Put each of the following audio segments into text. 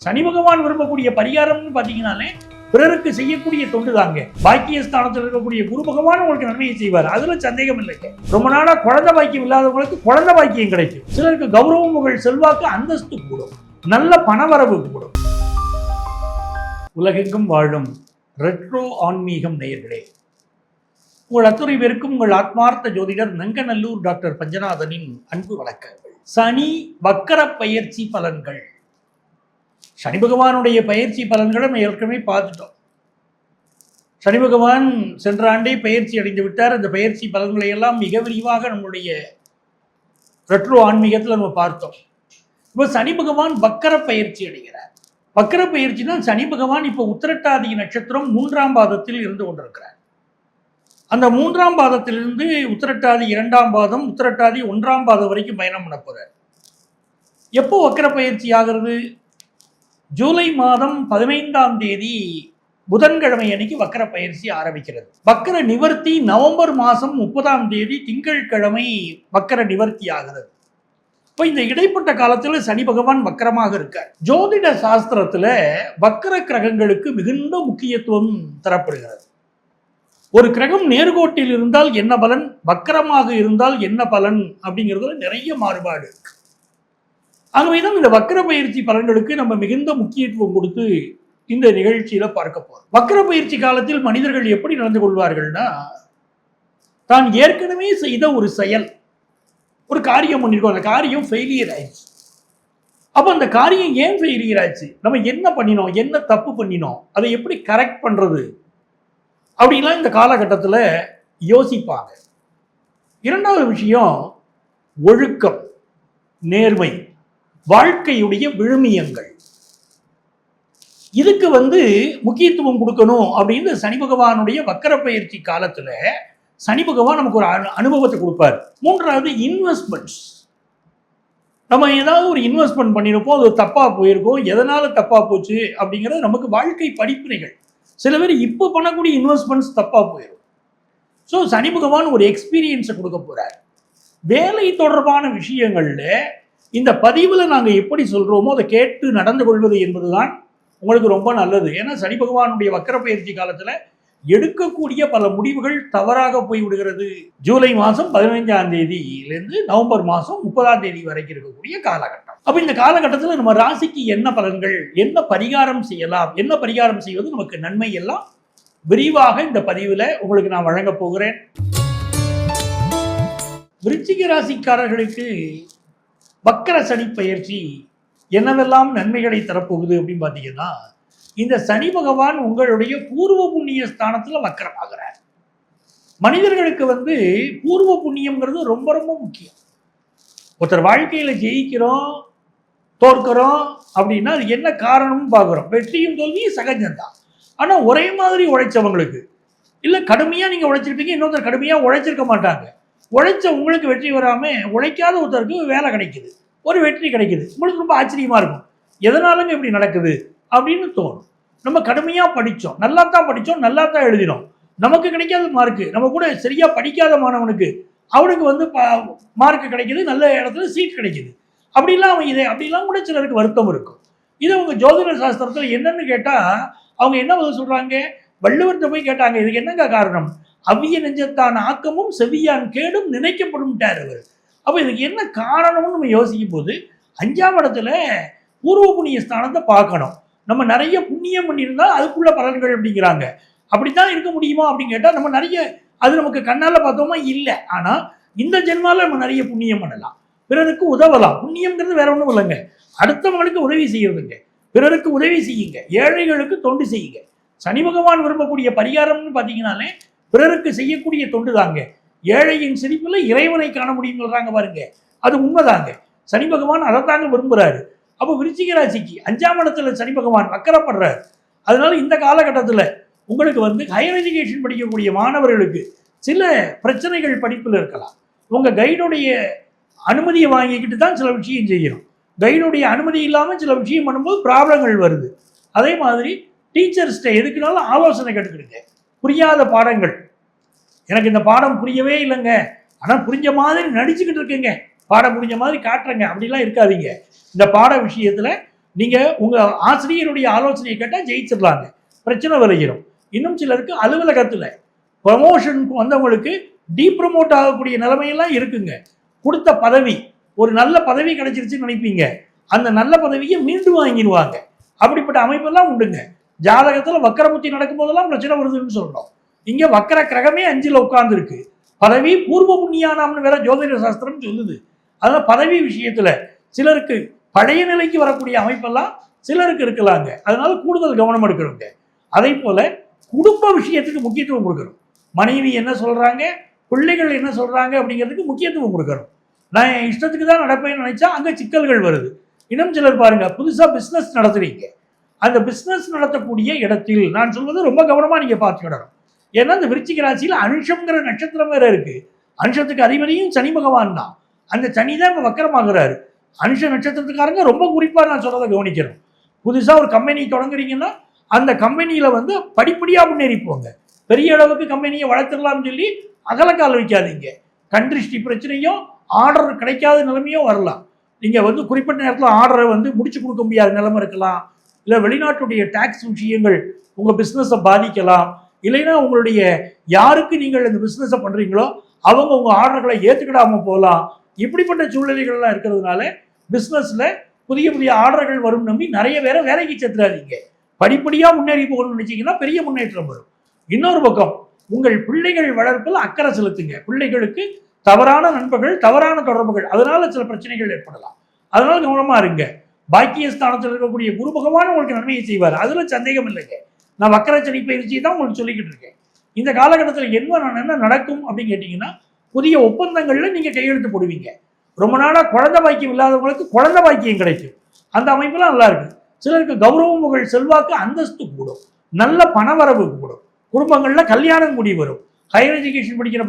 சனி பகவான் விரும்பக்கூடிய பரிகாரம்னு பாத்தீங்கன்னாலே பிறருக்கு செய்யக்கூடிய தொண்டு தாங்க. பாக்கியஸ்தானத்தில் இருக்கக்கூடிய குரு பகவான் உங்களுக்கு நன்மையை செய்வார், அதுல சந்தேகம் இல்லைங்க. ரொம்ப நாளா குழந்தை பாக்கியம் இல்லாதவங்களுக்கு குழந்தை பாக்கியம் கிடைக்கும். சிலருக்கு கௌரவம், புகழ், செல்வாக்கு, அந்தஸ்து கூடும், நல்ல பணவரவு கூடும். உலகெங்கும் வாழும் ரெட்ரோ ஆன்மீகம் நேயர்களே, உங்கள் அத்துறை பேருக்கும் உங்கள் ஆத்மார்த்த ஜோதிடர் நங்கநல்லூர் டாக்டர் பஞ்சநாதனின் அன்பு வணக்கங்கள். சனி வக்கர பயிற்சி பலன்கள். சனி பகவானுடைய பயிற்சி பலன்களை நம்ம ஏற்கனவே பார்த்துட்டோம். சனி பகவான் சென்ற ஆண்டே பயிற்சி அடைந்து விட்டார். அந்த பயிற்சி பலன்களை எல்லாம் மிக விரிவாக நம்முடைய ரெட்ரோ ஆன்மீகத்தில் நம்ம பார்த்தோம். இப்போ சனி பகவான் வக்கர பயிற்சி அடைகிறார். வக்கர பயிற்சினா சனி பகவான் இப்போ உத்திரட்டாதி நட்சத்திரம் 3ஆம் பாதத்தில் இருந்து கொண்டிருக்கிறார். அந்த 3ஆம் பாதத்திலிருந்து உத்திரட்டாதி 2ஆம் பாதம், உத்திரட்டாதி 1ஆம் பாதம் வரைக்கும் பயணம் பண்ண போறார். எப்போ வக்கர பயிற்சி ஆகிறது? ஜூலை மாதம் 15ஆம் தேதி புதன்கிழமை அன்னைக்கு வக்கர பயிற்சி ஆரம்பிக்கிறது. வக்கர நிவர்த்தி நவம்பர் மாதம் 30ஆம் தேதி திங்கட்கிழமை வக்கர நிவர்த்தி ஆகிறது. இப்போ இந்த இடைப்பட்ட காலத்தில் சனி பகவான் வக்கரமாக இருக்கார். ஜோதிட சாஸ்திரத்துல வக்கர கிரகங்களுக்கு மிகுந்த முக்கியத்துவம் தரப்படுகிறது. ஒரு கிரகம் நேர்கோட்டில் இருந்தால் என்ன பலன், வக்கரமாக இருந்தால் என்ன பலன் அப்படிங்கிறதுல நிறைய மாறுபாடு இருக்கு. ஆகவேதான் இந்த வக்கர பயிற்சி பலன்களுக்கு நம்ம மிகுந்த முக்கியத்துவம் கொடுத்து இந்த நிகழ்ச்சியில பார்க்க போறோம். வக்கர பயிற்சி காலத்தில் மனிதர்கள் எப்படி நடந்து கொள்வார்கள்னா, தான் ஏற்கனவே செய்த ஒரு செயல், ஒரு காரியம் பண்ணிருக்கோம், அந்த காரியம் ஃபெயிலியர் ஆயிடுச்சு. அப்ப அந்த காரியம் ஏன் ஃபெயிலியர் ஆச்சு, நம்ம என்ன பண்ணினோம், என்ன தப்பு பண்ணினோம், அதை எப்படி கரெக்ட் பண்றது அப்படின்லாம் இந்த காலகட்டத்தில் யோசிப்பாங்க. இரண்டாவது விஷயம் ஒழுக்கம், நேர்மை, வாழ்க்கையுடைய விழுமியங்கள். இதுக்கு முக்கியத்துவம் கொடுக்கணும் அப்படின்னு சனி பகவானுடைய வக்கர பயிற்சி காலத்துல சனி பகவான் நமக்கு ஒரு அனுபவத்தை கொடுப்பார். மூன்றாவது இன்வெஸ்ட்மெண்ட்ஸ். நம்ம ஏதாவது ஒரு இன்வெஸ்ட்மெண்ட் பண்ணிருப்போம், அது தப்பா போயிருக்கோம், எதனால தப்பா போச்சு அப்படிங்கிறது நமக்கு வாழ்க்கை படிப்பினைகள். சில பேர் இப்போ பண்ணக்கூடிய இன்வெஸ்ட்மெண்ட்ஸ் தப்பா போயிடும். ஸோ சனி பகவான் ஒரு எக்ஸ்பீரியன்ஸை கொடுக்க போறார். வேலை தொடர்பான விஷயங்கள்ல இந்த பதிவில் நாங்கள் எப்படி சொல்கிறோமோ அதை கேட்டு நடந்து கொள்வது என்பதுதான் உங்களுக்கு ரொம்ப நல்லது. ஏன்னா சனி பகவானுடைய வக்கர பயிற்சி காலத்தில் எடுக்கக்கூடிய பல முடிவுகள் தவறாக போய்விடுகிறது. ஜூலை மாதம் 15ஆம் தேதியிலேருந்து நவம்பர் மாதம் 30ஆம் தேதி வரைக்கும் இருக்கக்கூடிய காலகட்டம். அப்போ இந்த காலகட்டத்தில் நம்ம ராசிக்கு என்ன பலன்கள், என்ன பரிகாரம் செய்யலாம், என்ன பரிகாரம் செய்வது நமக்கு நன்மை, எல்லாம் விரிவாக இந்த பதிவில் உங்களுக்கு நான் வழங்க போகிறேன். விருச்சிக ராசிக்காரர்களுக்கு வக்கர சனி பயிற்சி என்னவெல்லாம் நன்மைகளை தரப்போகுது அப்படின்னு பார்த்தீங்கன்னா, இந்த சனி பகவான் உங்களுடைய பூர்வ புண்ணிய ஸ்தானத்தில் வக்கரமாகிறார். மனிதர்களுக்கு பூர்வ புண்ணியம்ங்கிறது ரொம்ப ரொம்ப முக்கியம். ஒருத்தர் வாழ்க்கையில் ஜெயிக்கிறோம், தோற்கிறோம் அப்படின்னா அது என்ன காரணம்னு பார்க்குறோம். வெற்றியும் தோல்வியும் சகஜம்தான். ஆனால் ஒரே மாதிரி உழைச்சவங்களுக்கு, இல்லை கடுமையாக நீங்கள் உழைச்சிருப்பீங்க, இன்னொருத்தர் கடுமையாக உழைச்சிருக்க மாட்டாங்க. உழைச்ச உங்களுக்கு வெற்றி வராமல் உழைக்காத ஒருத்தருக்கு வேலை கிடைக்குது, ஒரு வெற்றி கிடைக்குது. உங்களுக்கு ரொம்ப ஆச்சரியமாக இருக்கும், எதனாலுங்க இப்படி நடக்குது அப்படின்னு தோணும். நம்ம கடுமையாக படித்தோம், நல்லா தான் படித்தோம், நல்லா தான் எழுதினோம், நமக்கு கிடைக்காத மார்க்கு, நம்ம கூட சரியாக படிக்காத மாணவனுக்கு அவனுக்கு மார்க்கு கிடைக்குது, நல்ல இடத்துல சீட் கிடைக்குது. அப்படிலாம் அப்படிலாம் கூட சிலருக்கு வருத்தம் இருக்கும். இதை அவங்க ஜோதிட சாஸ்திரத்தில் என்னன்னு கேட்டால் அவங்க என்ன சொல்கிறாங்க, வள்ளுவர்கிட்ட போய் கேட்டாங்க, இதுக்கு என்னங்க காரணம், அவ்விய நெஞ்சத்தான் ஆக்கமும் செவியான் கேடும் நினைக்கப்படும்ட்டார் அவர். அப்போ இதுக்கு என்ன காரணம்னு நம்ம யோசிக்கும் போது 5ஆம் இடத்துல பூர்வ புண்ணிய ஸ்தானத்தை பார்க்கணும். நம்ம நிறைய புண்ணியம் பண்ணியிருந்தா அதுக்குள்ள பலன்கள் அப்படிங்கிறாங்க. அப்படித்தான் இருக்க முடியுமா அப்படின்னு கேட்டால் நம்ம நிறைய, அது நமக்கு கண்ணால் பார்த்தோமா இல்லை. ஆனால் இந்த ஜென்மாவில் நம்ம நிறைய புண்ணியம் பண்ணலாம், பிறருக்கு உதவலாம். புண்ணியம்ங்கிறது வேற ஒன்றும் இல்லைங்க, அடுத்தவங்களுக்கு உதவி செய்யறதுங்க. பிறருக்கு உதவி செய்யுங்க, ஏழைகளுக்கு தொண்டு செய்யுங்க. சனி பகவான் விரும்பக்கூடிய பரிகாரம்னு பார்த்தீங்கன்னாலே பிறருக்கு செய்யக்கூடிய தொண்டு தாங்க. ஏழையின் சிரிப்பில் இறைவனை காண முடியும் சொல்றாங்க பாருங்க, அது உண்மைதாங்க. சனி பகவான் அதைத்தாங்க விரும்புகிறாரு. அப்போ விருச்சிக ராசிக்கு 5ஆம் இடத்துல சனி பகவான் வக்கரப்படுறாரு. அதனால இந்த காலகட்டத்தில் உங்களுக்கு ஹையர் எஜுகேஷன் படிக்கக்கூடிய மாணவர்களுக்கு சில பிரச்சனைகள் படிப்பில் இருக்கலாம். உங்கள் கைடுடைய அனுமதியை வாங்கிக்கிட்டு தான் சில விஷயம் செய்யணும். கைடுடைய அனுமதி இல்லாமல் சில விஷயம் பண்ணும்போது ப்ராப்ளங்கள் வருது. அதே மாதிரி டீச்சர்ஸ்கிட்ட எதுக்குனாலும் ஆலோசனை கேட்டுக்கிடுங்க. புரியாத பாடங்கள், எனக்கு இந்த பாடம் புரியவே இல்லைங்க, ஆனால் புரிஞ்ச மாதிரி நடிச்சுக்கிட்டு இருக்குங்க, பாடம் புரிஞ்ச மாதிரி காட்டுறேங்க, அப்படிலாம் இருக்காதீங்க. இந்த பாட விஷயத்தில் நீங்க உங்க ஆசிரியருடைய ஆலோசனையை கேட்டால் ஜெயிச்சிடலாங்க, பிரச்சனை விளைகிறோம். இன்னும் சிலருக்கு அலுவலகத்துல ப்ரமோஷனுக்கு வந்தவங்களுக்கு டீப்ரமோட் ஆகக்கூடிய நிலைமையெல்லாம் இருக்குங்க. கொடுத்த பதவி, ஒரு நல்ல பதவி கிடைச்சிருச்சுன்னு நினைப்பீங்க, அந்த நல்ல பதவியை மீண்டும் வாங்கிடுவாங்க. அப்படிப்பட்ட அமைப்பெல்லாம் உண்டுங்க. ஜாதகத்துல வக்கரபுத்தி நடக்கும் போதெல்லாம் பிரச்சனை வருதுன்னு சொல்றோம். இங்க வக்கர கிரகமே 5ல் உட்கார்ந்து இருக்கு. பதவி பூர்வ புண்ணியானாம்னு வேற ஜோதிட சாஸ்திரம் சொல்லுது. அதனால பதவி விஷயத்துல சிலருக்கு பழைய நிலைக்கு வரக்கூடிய அமைப்பெல்லாம் சிலருக்கு இருக்கலாங்க. அதனால கூடுதல் கவனம் எடுக்கணுங்க. அதே போல குடும்ப விஷயத்துக்கு முக்கியத்துவம் கொடுக்கணும். மனைவி என்ன சொல்றாங்க, பிள்ளைகள் என்ன சொல்றாங்க அப்படிங்கிறதுக்கு முக்கியத்துவம் கொடுக்கணும். நான் என் இஷ்டத்துக்கு தான் நடப்பேன்னு நினைச்சா அங்க சிக்கல்கள் வருது. இன்னும் சிலர் பாருங்க, புதுசா பிசினஸ் நடத்துறீங்க, அந்த பிசினஸ் நடத்தக்கூடிய இடத்தில் நான் சொல்வது ரொம்ப கவனமா நீங்க பார்த்துக்கிடணும். ஏன்னா இந்த விருச்சிக ராசியில் அனுஷம்ங்கிற நட்சத்திரம் வேற இருக்கு. அனுஷத்துக்கு அதிபதியும் சனி பகவான் தான். அந்த சனி தான் இப்ப வக்கரமாகிறாரு. அனுஷ நட்சத்திரத்துக்காரங்க ரொம்ப குறிப்பா நான் சொல்றதை கவனிக்கணும். புதுசா ஒரு கம்பெனி தொடங்குறீங்கன்னா அந்த கம்பெனியில படிப்படியா முன்னேறி போங்க. பெரிய அளவுக்கு கம்பெனியை வளர்த்துடலாம்னு சொல்லி அகலக்கால் வைக்காதீங்க. கண்திருஷ்டி பிரச்சனையும் ஆர்டர் கிடைக்காத நிலைமையும் வரலாம். நீங்க குறிப்பிட்ட நேரத்தில் ஆர்டரை முடிச்சு கொடுக்க முடியாத நிலைமை இருக்கலாம். இல்லை வெளிநாட்டுடைய டாக்ஸ் விஷயங்கள் உங்க பிசினஸை பாதிக்கலாம். இல்லைன்னா உங்களுடைய யாருக்கு நீங்கள் இந்த பிசினஸை பண்றீங்களோ அவங்க உங்க ஆர்டர்களை ஏற்றுக்கிடாம போகலாம். இப்படிப்பட்ட சூழ்நிலைகள்லாம் இருக்கிறதுனால பிசினஸ்ல புதிய புதிய ஆர்டர்கள் வரும் நம்பி நிறைய பேரை வேலைக்கு சேர்த்துறாதீங்க. படிப்படியா முன்னேறி போகணும்னு நினைச்சீங்கன்னா பெரிய முன்னேற்றம் வரும். இன்னொரு பக்கம் உங்கள் பிள்ளைகள் வளர்ப்பில் அக்கறை செலுத்துங்க. பிள்ளைகளுக்கு தவறான நண்பர்கள், தவறான தொடர்புகள், அதனால சில பிரச்சனைகள் ஏற்படலாம். அதனால கவனமா இருங்க. பாக்கியஸ்தானத்தில் இருக்கக்கூடிய குரு பகவான் உங்களுக்கு நன்மையை செய்வார், அதுல சந்தேகம் இல்லைங்க. நான் வக்கரச்சனி பயிற்சியை தான் உங்களுக்கு சொல்லிக்கிட்டு இருக்கேன். இந்த காலகட்டத்தில் என்ன நடக்கும் அப்படின்னு கேட்டீங்கன்னா, புதிய ஒப்பந்தங்கள்ல நீங்க கையெழுத்து போடுவீங்க. ரொம்ப நாளா குழந்தை பாக்கியம் இல்லாதவங்களுக்கு குழந்தை பாக்கியம் கிடைக்கும். அந்த அமைப்பெல்லாம் நல்லா இருக்கு. சிலருக்கு கௌரவ புகழ், செல்வாக்கு, அந்தஸ்து கூடும், நல்ல பணவரவு கூடும், குடும்பங்கள்ல கல்யாணம் கூடி வரும், ஹையர் எஜுகேஷன் படிக்கிற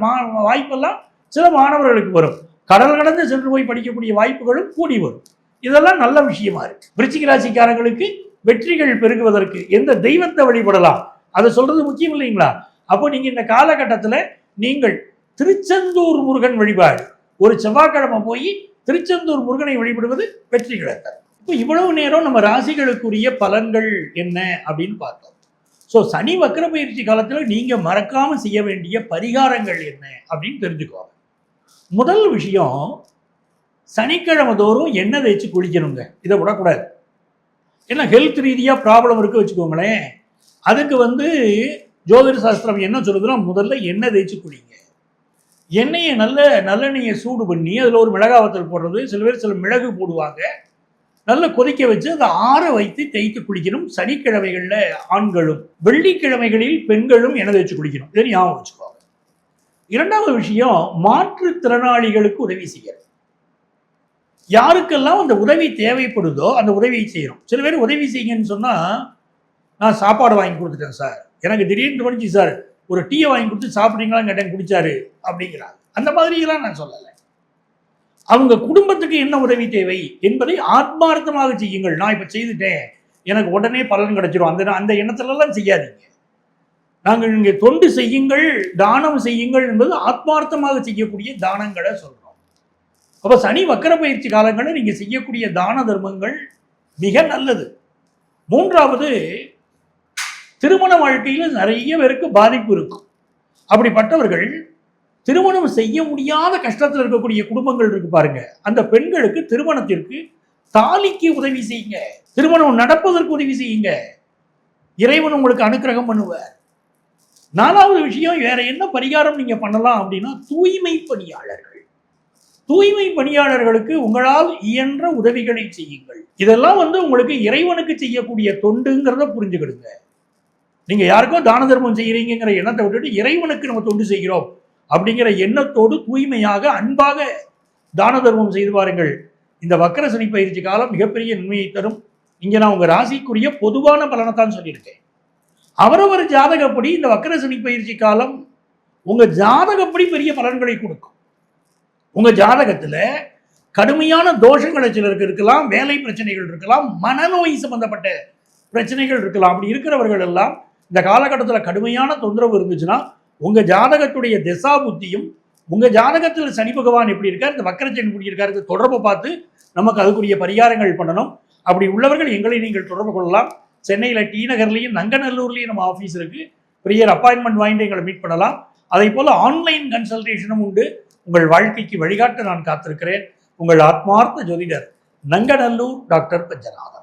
வாய்ப்பெல்லாம் சில மாணவர்களுக்கு வரும், கடல் கடந்து சென்று போய் படிக்கக்கூடிய வாய்ப்புகளும் கூடி வரும். இதெல்லாம் நல்ல விஷயமா இருக்கு. விருச்சிக ராசிக்காரங்களுக்கு வெற்றிகள் பெருகுவதற்கு எந்த தெய்வத்தை வழிபடலாம் அதை சொல்றது முக்கியம் இல்லைங்களா? அப்போ நீங்க இந்த காலகட்டத்தில் நீங்கள் திருச்செந்தூர் முருகன் வழிபாடு, ஒரு செவ்வாய்க்கிழமை போய் திருச்செந்தூர் முருகனை வழிபடுவது வெற்றிகளை தரும். இப்போ இவ்வளவு நேரம் நம்ம ராசிகளுக்குரிய பலன்கள் என்ன அப்படின்னு பார்த்தோம். ஸோ சனி வக்கர பயிற்சி காலத்தில் நீங்க மறக்காம செய்ய வேண்டிய பரிகாரங்கள் என்ன அப்படின்னு தெரிஞ்சுக்கோங்க. முதல் விஷயம், சனிக்கிழமை தோறும் எண்ணெய் தேய்ச்சி குளிக்கணுங்க. இதை விடக்கூடாது. ஏன்னா ஹெல்த் ரீதியாக ப்ராப்ளம் இருக்கு வச்சுக்கோங்களேன். அதுக்கு ஜோதிட சாஸ்திரம் என்ன சொல்லுதுன்னா, முதல்ல எண்ணெய் தேய்ச்சி குளிங்க. எண்ணெயை நல்லெண்ணெயை சூடு பண்ணி அதில் ஒரு மிளகாவத்தல் போடுறது, சில பேர் சில மிளகு போடுவாங்க, நல்லா கொதிக்க வச்சு அதை ஆற வைத்து தேய்த்து குளிக்கணும். சனிக்கிழமைகளில் ஆண்களும், வெள்ளிக்கிழமைகளில் பெண்களும் எண்ணெய் தேய்ச்சி குளிக்கணும். இதை ஞாபகம் வச்சுக்கோங்க. இரண்டாவது விஷயம், மாற்றுத்திறனாளிகளுக்கு உதவி செய்யணும். யாருக்கெல்லாம் அந்த உதவி தேவைப்படுதோ அந்த உதவியை செய்யணும். சில பேர் உதவி செய்யுங்கன்னு சொன்னா, நான் சாப்பாடு வாங்கி கொடுத்துட்டேன் சார், எனக்கு திடீர்னு தோணுச்சு சார் ஒரு டீயை வாங்கி கொடுத்து சாப்பிட்றீங்களான்னு கேட்டேன், குடிச்சாரு அப்படிங்கிறாங்க. அந்த மாதிரியெல்லாம் நான் சொல்லலை. அவங்க குடும்பத்துக்கு என்ன உதவி தேவை என்பதை ஆத்மார்த்தமாக செய்யுங்கள். நான் இப்ப செய்துட்டேன், எனக்கு உடனே பலன் கிடைச்சிடும், அந்த எண்ணத்துலலாம் செய்யாதீங்க. நாங்கள் இங்கே தொண்டு செய்யுங்கள், தானம் செய்யுங்கள் என்பது ஆத்மார்த்தமாக செய்யக்கூடிய தானங்களை சொல்றோம். அப்ப சனி வக்கர பயிற்சி காலங்களில் நீங்க செய்யக்கூடிய தான தர்மங்கள் மிக நல்லது. மூன்றாவது, திருமண வாழ்க்கையில் நிறைய பேருக்கு பாதிப்பு இருக்கும். அப்படிப்பட்டவர்கள் திருமணம் செய்ய முடியாத கஷ்டத்தில் இருக்கக்கூடிய குடும்பங்கள் இருக்கு பாருங்க, அந்த பெண்களுக்கு திருமணத்திற்கு தாலிக்கு உதவி செய்யுங்க, திருமணம் நடப்பதற்கு உதவி செய்யுங்க, இறைவன் உங்களுக்கு அனுக்கிரகம் பண்ணுவார். நாலாவது விஷயம், வேற என்ன பரிகாரம் நீங்க பண்ணலாம் அப்படின்னா, தூய்மை பணியாளர்கள், தூய்மை பணியாளர்களுக்கு உங்களால் இயன்ற உதவிகளை செய்யுங்கள். இதெல்லாம் உங்களுக்கு இறைவனுக்கு செய்யக்கூடிய தொண்டுங்கிறத புரிஞ்சுக்கிடுங்க. நீங்க யாருக்கோ தான தர்மம் செய்யறீங்கிற எண்ணத்தை விட்டுட்டு இறைவனுக்கு நம்ம தொண்டு செய்கிறோம் அப்படிங்கிற எண்ணத்தோடு தூய்மையாக அன்பாக தான தர்மம் செய்து பாருங்கள். இந்த வக்கர சனி பயிற்சி காலம் மிகப்பெரிய நன்மையை தரும். இங்க நான் உங்க ராசிக்குரிய பொதுவான பலனை தான் சொல்லியிருக்கேன். அவரவர் ஜாதகப்படி இந்த வக்கர சனி பயிற்சி காலம் உங்க ஜாதகப்படி பெரிய பலன்களை கொடுக்கும். உங்க ஜாதகத்துல கடுமையான தோஷங்களை சிலருக்கு இருக்கலாம், வேலை பிரச்சனைகள் இருக்கலாம், மனநோய் சம்பந்தப்பட்ட பிரச்சனைகள் இருக்கலாம். அப்படி இருக்கிறவர்கள் எல்லாம் இந்த காலகட்டத்தில் கடுமையான தொந்தரவு இருந்துச்சுன்னா உங்க ஜாதகத்துடைய திசா புத்தியும், உங்க ஜாதகத்தில் சனி பகவான் எப்படி இருக்கார், இந்த வக்கரச்சனி எப்படி இருக்காரு தொடர்பை பார்த்து நமக்கு அதுக்குரிய பரிகாரங்கள் பண்ணணும். அப்படி உள்ளவர்கள் எங்களை நீங்கள் தொடர்பு கொள்ளலாம். சென்னையில் டி நகர்லையும் நங்கநல்லூர்லையும் நம்ம ஆஃபீஸ் இருக்கு. ப்ரியர் அப்பாயின்மெண்ட் வாங்கிட்டு எங்களை மீட் பண்ணலாம். அதே போல ஆன்லைன் கன்சல்டேஷனும் உண்டு. உங்கள் வாழ்க்கைக்கு வழிகாட்ட நான் காத்திருக்கிறேன். உங்கள் ஆத்மார்த்த ஜோதிடர் நங்கநல்லூர் டாக்டர் பஞ்சநாதன்.